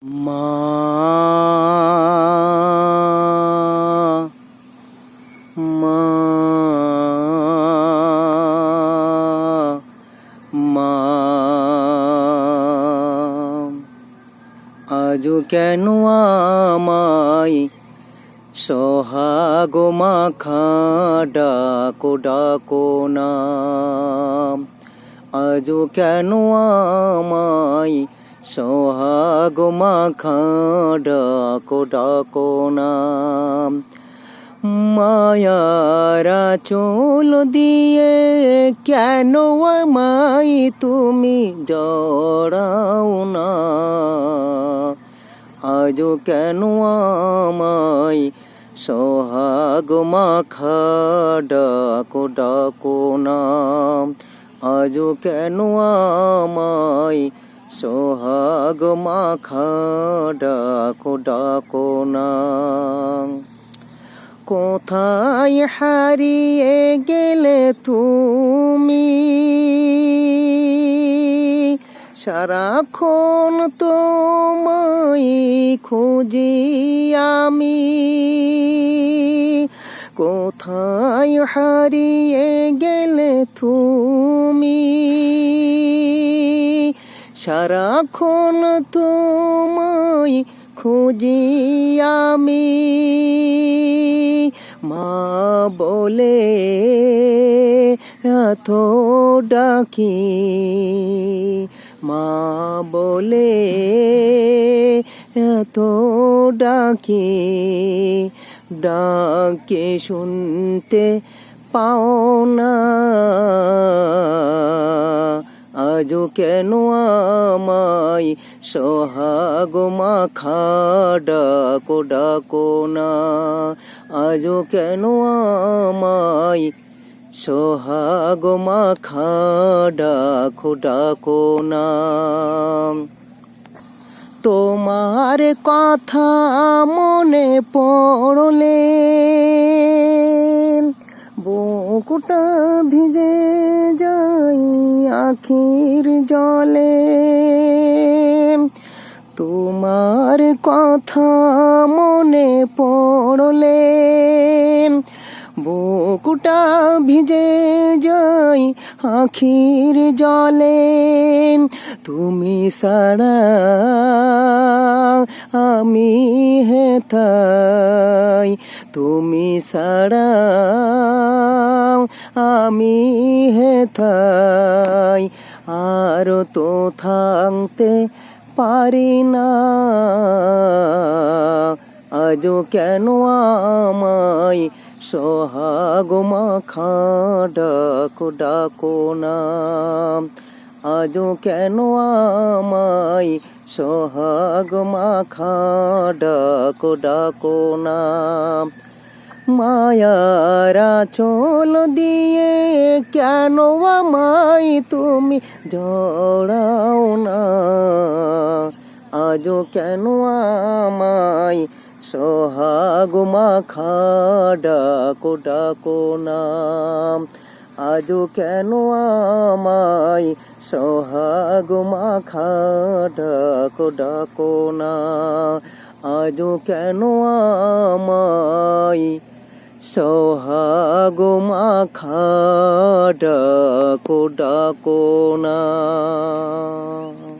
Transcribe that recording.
মা মা মা আজও কেন আমায় সোহাগ মাখা ডাকো ডাকো না। আজও কেন আমায় সোহাগ মাখা ডাকো ডাকো না। মায়ারা চোল দিয়ে কেন আমায় তুমি জড়াও না। আজও কেন আমায় সোহাগ মাখা ডাকো ডাকো না। আজও কেন আমায় সোহাগ মাখা ডাকো ডাকো না। কোথায় হারিয়ে গেলে তুমি, সারাক্ষণ তোমায় খুঁজি আমি। কোথায় হারিয়ে গেলে তুমি, সারাক্ষণ তোমায় খুঁজি আমি। মা বলে এত ডাকি, মা বলে এত ডাকি, ডাকে শুনতে পাও না। আজও কেন আমায় সোহাগ মাখা ডাকো ডাকো না। আজও কেন আমায় সোহাগ মাখা ডাকো ডাকো না। তোমার কথা মনে পড়লে বুকটা ভিজে যায় আখির জলে। তোমার কথা মনে পড়লে বুকটা ভিজে যায় আখির জলে। তুমি ছাড়া আমি হেথায়, তুমি ছাড়া আমি হেথায়। আর তো থাকতে পারি না। আজও কেন আমায় সোহাগ মাখা ডাকো ডাকো না। আজও কেন আমায় সোহাগ মাখা ডাকো ডাকো না। মায়ারা চোল দিয়ে কেন আমায় তুমি জড়াও না। আজও কেন আমায় সোহাগ মাখা ডাকো ডাকো না। আজও কেন আমায় সোহাগ মাখা ডাকো ডাকো না। আজও কেন আমায় সোহাগ মাখা ডাকো ডাকো না।